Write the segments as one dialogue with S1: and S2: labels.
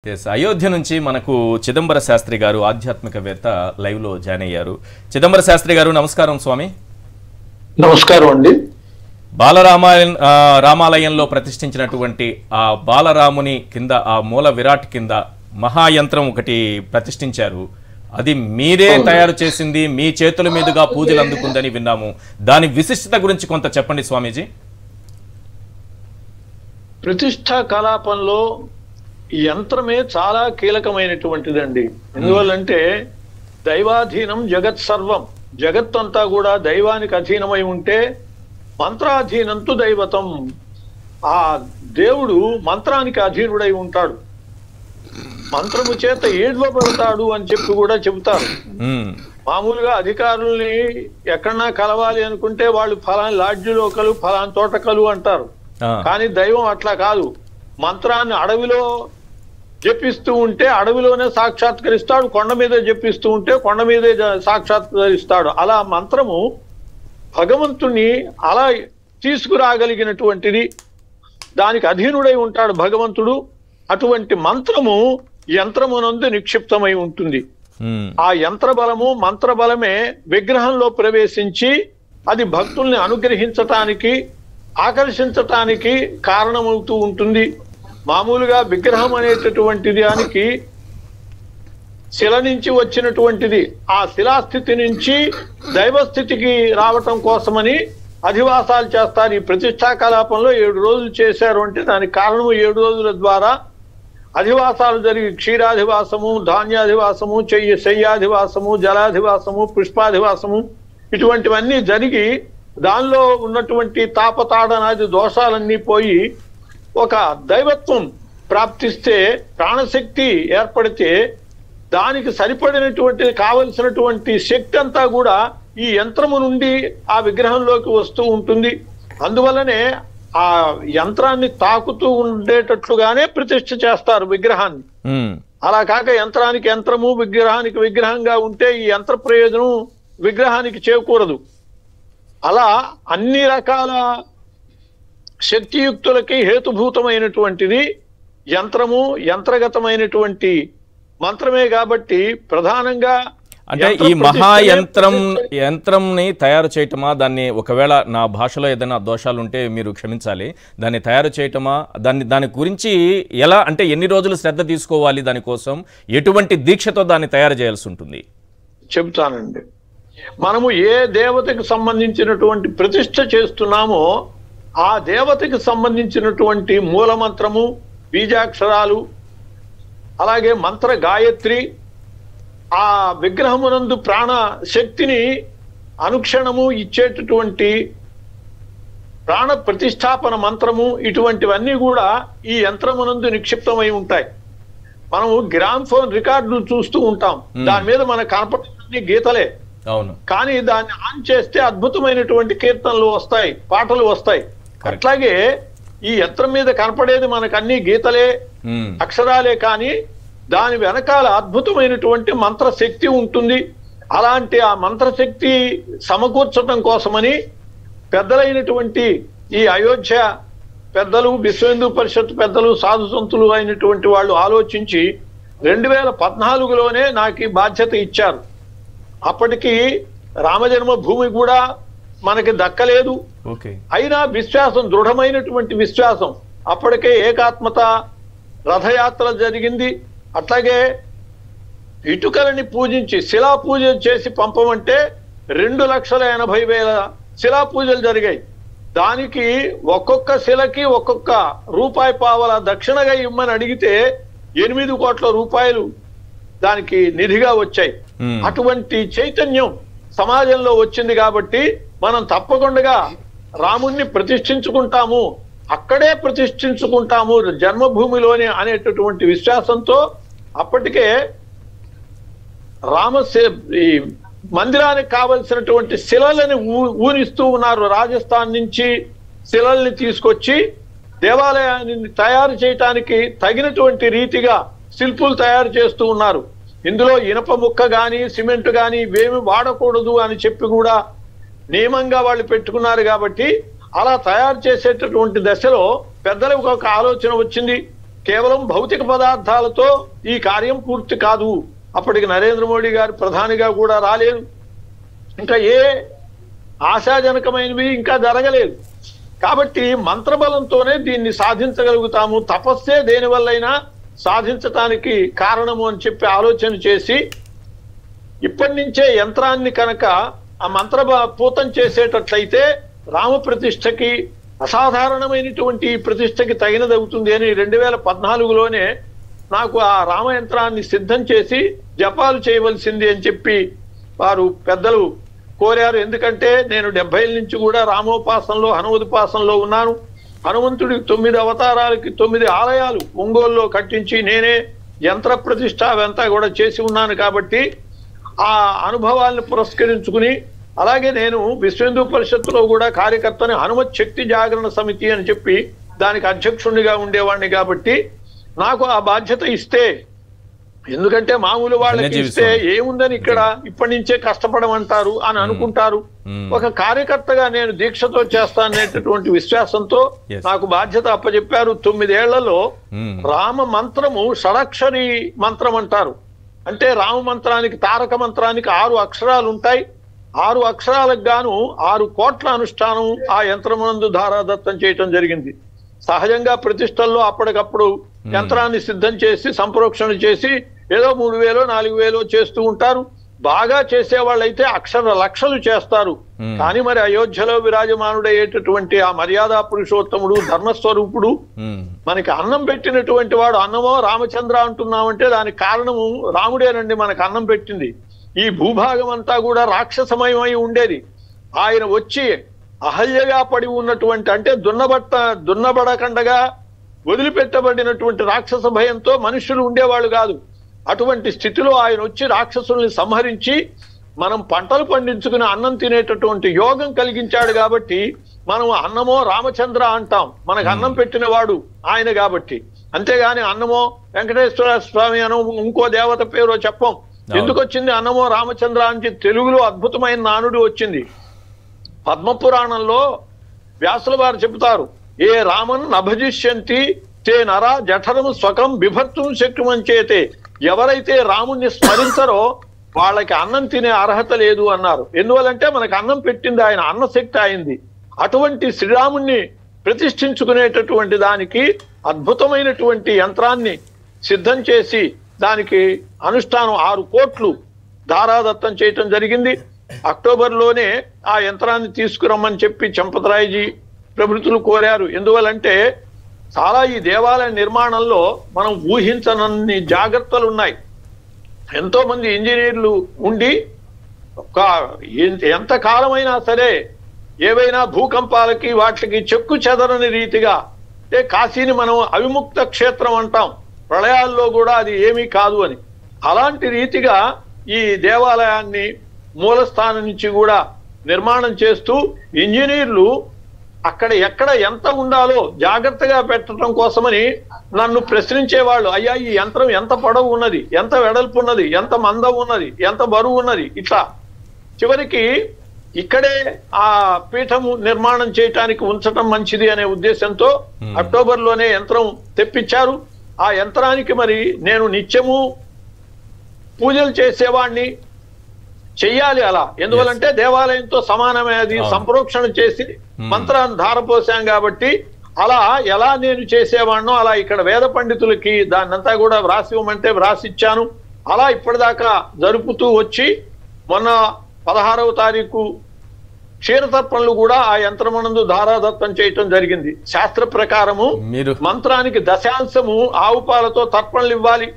S1: అయోధ్య నుంచి మనకు చిదంబర శాస్త్రి గారు ఆధ్యాత్మికవేత్త లైవ్ లో జాయిన్ అయ్యారు. చిదంబర శాస్త్రి గారు నమస్కారం స్వామి.
S2: నమస్కారం అండి.
S1: రామాలయంలో ప్రతిష్ఠించినటువంటి ఆ బాలరాముని కింద ఆ మూల విరాట్ కింద మహాయంత్రం ఒకటి ప్రతిష్ఠించారు. అది మీరే తయారు చేసింది, మీ చేతుల మీదుగా పూజలు అందుకుందని విన్నాము. దాని విశిష్టత గురించి కొంత చెప్పండి స్వామీజీ.
S2: ప్రతిష్ఠా కలాపంలో యంత్రమే చాలా కీలకమైనటువంటిదండి. ఎందువల్లంటే దైవాధీనం జగత్ సర్వం, జగత్తంతా కూడా దైవానికి అధీనమై ఉంటే మంత్రాధీనంతు దైవతం. ఆ దేవుడు మంత్రానికి అధీనుడై ఉంటాడు, మంత్రము చేత ఏడ్వ పెడతాడు అని చెప్పి కూడా చెబుతారు. మామూలుగా అధికారుల్ని ఎక్కడన్నా కలవాలి అనుకుంటే వాళ్ళు ఫలాని లాడ్జిలో కలు, ఫలాని తోట కలు అంటారు. కానీ దైవం అట్లా కాదు. మంత్రాన్ని అడవిలో జపిస్తూ ఉంటే అడవిలోనే సాక్షాత్కరిస్తాడు, కొండ మీదే జపిస్తూ ఉంటే కొండ మీదే సాక్షాత్కరిస్తాడు. అలా మంత్రము భగవంతుణ్ణి అలా తీసుకురాగలిగినటువంటిది, దానికి అధీనుడై ఉంటాడు భగవంతుడు. అటువంటి మంత్రము యంత్రమునందు నిక్షిప్తమై ఉంటుంది. ఆ యంత్ర బలము మంత్ర బలమే విగ్రహంలో ప్రవేశించి అది భక్తుల్ని అనుగ్రహించటానికి, ఆకర్షించటానికి కారణమవుతూ ఉంటుంది. మామూలుగా విగ్రహం అనేటటువంటి దానికి శిల నుంచి వచ్చినటువంటిది. ఆ శిలాస్థితి నుంచి దైవస్థితికి రావటం కోసమని అధివాసాలు చేస్తారు. ఈ ప్రతిష్టా కలాపంలో 7 రోజులు చేశారు అంటే దానికి కారణము 7 రోజుల ద్వారా అధివాసాలు జరిగి, క్షీరాధివాసము, ధాన్యాధివాసము, శయ్యాధివాసము, జలాధివాసము, పుష్పాధివాసము ఇటువంటివన్నీ జరిగి దానిలో ఉన్నటువంటి తాపతాడనాది దోషాలన్నీ పోయి ఒక దైవత్వం ప్రాప్తిస్తే, ప్రాణశక్తి ఏర్పడితే దానికి సరిపడినటువంటి కావలసినటువంటి శక్తి అంతా కూడా ఈ యంత్రము నుండి ఆ విగ్రహంలోకి వస్తూ ఉంటుంది. అందువల్లనే ఆ యంత్రాన్ని తాకుతూ ఉండేటట్లుగానే ప్రతిష్ఠ చేస్తారు విగ్రహాన్ని. అలా కాక యంత్రానికి యంత్రము, విగ్రహానికి విగ్రహంగా ఉంటే ఈ యంత్ర ప్రయోజనం విగ్రహానికి చేకూరదు. అలా అన్ని రకాల శక్తియుక్తులకి హేతుభూతమైనటువంటిది యంత్రము, యంత్రగతమైనటువంటి మంత్రమే. కాబట్టి ప్రధానంగా
S1: అంటే ఈ యంత్రంని తయారు చేయటమా, దాన్ని ఒకవేళ నా భాషలో ఏదైనా దోషాలు ఉంటే మీరు క్షమించాలి, దాన్ని తయారు చేయటమా, దాని గురించి ఎలా, అంటే ఎన్ని రోజులు శ్రద్ధ తీసుకోవాలి, దానికోసం ఎటువంటి దీక్షతో దాన్ని తయారు చేయాల్సి ఉంటుంది
S2: చెబుతానండి. మనము ఏ దేవతకి సంబంధించినటువంటి ప్రతిష్ఠ చేస్తున్నామో ఆ దేవతకి సంబంధించినటువంటి మూలమంత్రము, బీజాక్షరాలు, అలాగే మంత్ర గాయత్రి, ఆ విగ్రహమునందు ప్రాణ శక్తిని అనుక్షణము ఇచ్చేటటువంటి ప్రాణ ప్రతిష్టాపన మంత్రము, ఇటువంటివన్నీ కూడా ఈ యంత్రమునందు నిక్షిప్తమై ఉంటాయి. మనము గ్రామ్ఫోన్ రికార్డులు చూస్తూ ఉంటాం, దాని మీద మనకు కనపడే గీతలే.
S1: అవును.
S2: కానీ దాన్ని ఆన్ చేస్తే అద్భుతమైనటువంటి కీర్తనలు వస్తాయి, పాటలు వస్తాయి. అట్లాగే ఈ యంత్రం మీద కనపడేది మనకు అన్ని గీతలే, అక్షరాలే, కానీ దాని వెనకాల అద్భుతమైనటువంటి మంత్రశక్తి ఉంటుంది. అలాంటి ఆ మంత్రశక్తి సమకూర్చడం కోసమని పెద్దలైనటువంటి ఈ అయోధ్య పెద్దలు, విశ్వ హిందూ పరిషత్ పెద్దలు, సాధు సంతులు అయినటువంటి వాళ్ళు ఆలోచించి 2014లోనే నాకు ఈ బాధ్యత ఇచ్చారు. అప్పటికి రామజన్మ భూమి కూడా మనకి దక్కలేదు. అయినా విశ్వాసం, దృఢమైనటువంటి విశ్వాసం, అప్పటికే ఏకాత్మత రథయాత్ర జరిగింది. అట్లాగే ఇటుకలని పూజించి శిలా పూజ చేసి పంపమంటే 2,80,000 శిలా పూజలు జరిగాయి. దానికి ఒక్కొక్క శిలకి ఒక్కొక్క రూపాయి పావల దక్షిణగా ఇమ్మని అడిగితే 8 కోట్ల రూపాయలు దానికి నిధిగా వచ్చాయి. అటువంటి చైతన్యం సమాజంలో వచ్చింది. కాబట్టి మనం తప్పకుండా రాముణ్ణి ప్రతిష్ఠించుకుంటాము, అక్కడే ప్రతిష్ఠించుకుంటాము జన్మభూమిలోనే అనేటటువంటి విశ్వాసంతో అప్పటికే ఈ మందిరానికి కావలసినటువంటి శిలలని ఊరిస్తూ ఉన్నారు. రాజస్థాన్ నుంచి శిలల్ని తీసుకొచ్చి దేవాలయాన్ని తయారు చేయటానికి తగినటువంటి రీతిగా శిల్పులు తయారు చేస్తూ ఉన్నారు. ఇందులో ఇనప ముక్క కానీ సిమెంట్ కానీ ఇవేమి వాడకూడదు అని చెప్పి కూడా నియమంగా వాళ్ళు పెట్టుకున్నారు. కాబట్టి అలా తయారు చేసేటటువంటి దశలో పెద్దలకు ఒక ఆలోచన వచ్చింది. కేవలం భౌతిక పదార్థాలతో ఈ కార్యం పూర్తి కాదు. అప్పటికి నరేంద్ర మోడీ గారు ప్రధానిగా కూడా రాలేదు, ఇంకా ఏ ఆశాజనకమైనవి ఇంకా జరగలేదు. కాబట్టి మంత్రబలంతోనే దీన్ని సాధించగలుగుతాము, తపస్సే దేనివల్లైనా సాధించటానికి కారణము అని చెప్పి ఆలోచన చేసి ఇప్పటి నుంచే యంత్రాన్ని కనుక ఆ మంత్రపూతం చేసేటట్లయితే రామ ప్రతిష్టకి అసాధారణమైనటువంటి ప్రతిష్టకి తగినదవుతుంది అని 2014లోనే నాకు ఆ రామ యంత్రాన్ని సిద్ధం చేసి జపాలు చేయవలసింది అని చెప్పి వారు పెద్దలు కోరారు. ఎందుకంటే నేను 70 నుంచి కూడా రామోపాసనలో హనుమదుపాసనలో ఉన్నాను. హనుమంతుడికి 9 అవతారాలకి 9 ఆలయాలు ఒంగోలులో కట్టించి నేనే యంత్ర ప్రతిష్ట అవంతా కూడా చేసి ఉన్నాను. కాబట్టి ఆ అనుభవాలను పురస్కరించుకుని, అలాగే నేను విశ్వ హిందూ పరిషత్తులో కూడా కార్యకర్తని, హనుమత్ శక్తి జాగరణ సమితి అని చెప్పి దానికి అధ్యక్షుడిగా ఉండేవాడిని. కాబట్టి నాకు ఆ బాధ్యత ఇస్తే, ఎందుకంటే మామూలు వాళ్ళకి ఇస్తే ఏముందని ఇక్కడ ఇప్పటి నుంచే కష్టపడమంటారు అని అనుకుంటారు. ఒక కార్యకర్తగా నేను దీక్షతో చేస్తాననేటటువంటి విశ్వాసంతో నాకు బాధ్యత అప్పచెప్పారు. 9 ఏళ్లలో రామ మంత్రము షడక్షరి మంత్రం అంటారు. అంటే రామ మంత్రానికి, తారక మంత్రానికి 6 అక్షరాలు ఉంటాయి. 6 అక్షరాలకు గాను 6 కోట్ల అనుష్ఠానం ఆ యంత్రమునందు ధారాదత్తం చేయటం జరిగింది. సహజంగా ప్రతిష్టల్లో అప్పటికప్పుడు యంత్రాన్ని సిద్ధం చేసి సంప్రోక్షణ చేసి ఏదో 3000 4000 చేస్తూ ఉంటారు. బాగా చేసేవాళ్ళైతే అక్షర లక్షలు చేస్తారు. కానీ మరి అయోధ్యలో విరాజమానుడయ్యేటటువంటి ఆ మర్యాద పురుషోత్తముడు, ధర్మస్వరూపుడు, మనకి అన్నం పెట్టినటువంటి వాడు, అన్నమో రామచంద్ర అంటున్నామంటే దానికి కారణము రాముడేనండి మనకు అన్నం పెట్టింది. ఈ భూభాగం అంతా కూడా రాక్షసమయమై ఉండేది. ఆయన వచ్చి అహల్యగా పడి ఉన్నటువంటి, అంటే దున్నబడకండగా వదిలిపెట్టబడినటువంటి రాక్షస భయంతో మనుషులు ఉండేవాళ్ళు కాదు. అటువంటి స్థితిలో ఆయన వచ్చి రాక్షసుల్ని సంహరించి మనం పంటలు పండించుకుని అన్నం తినేటటువంటి యోగం కలిగించాడు. కాబట్టి మనం అన్నమో రామచంద్ర అంటాం, మనకు అన్నం పెట్టిన వాడు ఆయన కాబట్టి. అంతేగాని అన్నమో వెంకటేశ్వర స్వామి అనో ఇంకో దేవత పేరో చెప్పం. ఎందుకు వచ్చింది అన్నమో రామచంద్ర అని? తెలుగులో అద్భుతమైన నానుడి వచ్చింది. పద్మపురాణంలో వ్యాసుల వారు చెబుతారు, ఏ రామన్ నభజిష్యంతి తే నరా జఠరము స్వకం బిభర్తుం శక్తిమంచేతే. ఎవరైతే రాముణ్ణి స్మరించరో వాళ్ళకి అన్నం తినే అర్హత లేదు అన్నారు. ఎందువల్లంటే మనకు అన్నం పెట్టింది ఆయన, అన్నశక్తి అయింది. అటువంటి శ్రీరాముణ్ణి ప్రతిష్ఠించుకునేటటువంటి దానికి అద్భుతమైనటువంటి యంత్రాన్ని సిద్ధం చేసి దానికి అనుష్ఠానం 6 కోట్లు ధారాదత్తం చేయటం జరిగింది. అక్టోబర్లోనే ఆ యంత్రాన్ని తీసుకురమ్మని చెప్పి చంపతరాయజీ ప్రభుత్వులు కోరారు. ఎందువల్లంటే చాలా ఈ దేవాలయ నిర్మాణంలో మనం ఊహించనన్ని జాగ్రత్తలు ఉన్నాయి. ఎంతో మంది ఇంజనీర్లు ఉండి ఎంత కాలమైనా సరే ఏవైనా భూకంపాలకి వాటికి చెక్కు చెదరని రీతిగా, అంటే కాశీని మనం అవిముక్త క్షేత్రం అంటాం, ప్రళయాల్లో కూడా అది ఏమీ కాదు అని. అలాంటి రీతిగా ఈ దేవాలయాన్ని మూలస్థానం నుంచి కూడా నిర్మాణం చేస్తూ ఇంజనీర్లు అక్కడ ఎక్కడ ఎంత ఉండాలో జాగ్రత్తగా పెట్టడం కోసమని నన్ను ప్రశ్నించేవాళ్ళు. అయ్యా ఈ యంత్రం ఎంత పొడవు ఉన్నది, ఎంత వెడల్పు ఉన్నది, ఎంత మందం ఉన్నది, ఎంత బరువు ఉన్నది, ఇట్లా. చివరికి ఇక్కడే ఆ పీఠము నిర్మాణం చేయటానికి ఉంచటం మంచిది అనే ఉద్దేశంతో అక్టోబర్లోనే యంత్రం తెప్పించారు. ఆ యంత్రానికి మరి నేను నిత్యము పూజలు చేసేవాడిని, చెయ్యాలి అలా. ఎందువల్లంటే దేవాలయంతో సమానమే అది. సంప్రోక్షణ చేసి మంత్రాన్ని ధారపోసాం కాబట్టి అలా ఎలా నేను చేసేవాడినో అలా ఇక్కడ వేద పండితులకి దాన్నంతా కూడా వ్రాసివ్వమంటే వ్రాసిచ్చాను. అలా ఇప్పటిదాకా జరుపుతూ వచ్చి మొన్న 16వ తారీఖు క్షీరతర్పణలు కూడా ఆ యంత్రమునందు ధారాదత్తం చేయటం జరిగింది. శాస్త్ర ప్రకారము మంత్రానికి దశాంశము ఆవు పాలతో తర్పణలు ఇవ్వాలి,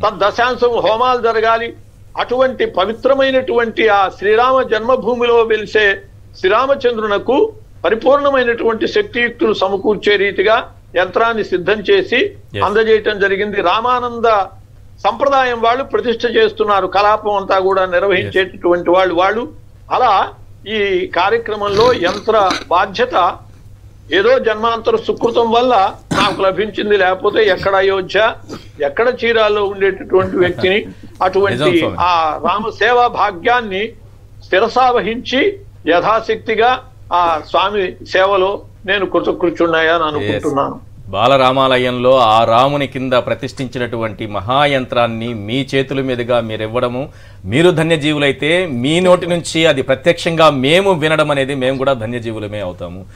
S2: తద్దశాంశము హోమాలు జరగాలి. అటువంటి పవిత్రమైనటువంటి ఆ శ్రీరామ జన్మభూమిలో వెలిసే శ్రీరామచంద్రునకు పరిపూర్ణమైనటువంటి శక్తియుక్తులు సమకూర్చే రీతిగా యంత్రాన్ని సిద్ధం చేసి అందజేయటం జరిగింది. రామానంద సంప్రదాయం వాళ్ళు ప్రతిష్ఠ చేస్తున్నారు, కలాపం అంతా కూడా నిర్వహించేటటువంటి వాళ్ళు. అలా ఈ కార్యక్రమంలో యంత్ర బాధ్యత ఏదో జన్మాంతర సుకృతం వల్ల నాకు లభించింది. లేకపోతే ఎక్కడ అయోధ్య, ఎక్కడ చీరాల్లో ఉండేటటువంటి వ్యక్తిని అటువంటి ఆ రామ సేవా భాగ్యాన్ని శిరసావహించి యథాశక్తిగా ఆ స్వామి సేవలో నేను కృతకృత్యున్నాయని అనుకుంటున్నాను.
S1: బాలరామాలయంలో ఆ రాముని కింద ప్రతిష్ఠించినటువంటి మహాయంత్రాన్ని మీ చేతుల మీదుగా మీరు ఇవ్వడము, మీరు ధన్యజీవులైతే మీ నోటి నుంచి అది ప్రత్యక్షంగా మేము వినడం అనేది మేము కూడా ధన్యజీవులమే అవుతాము.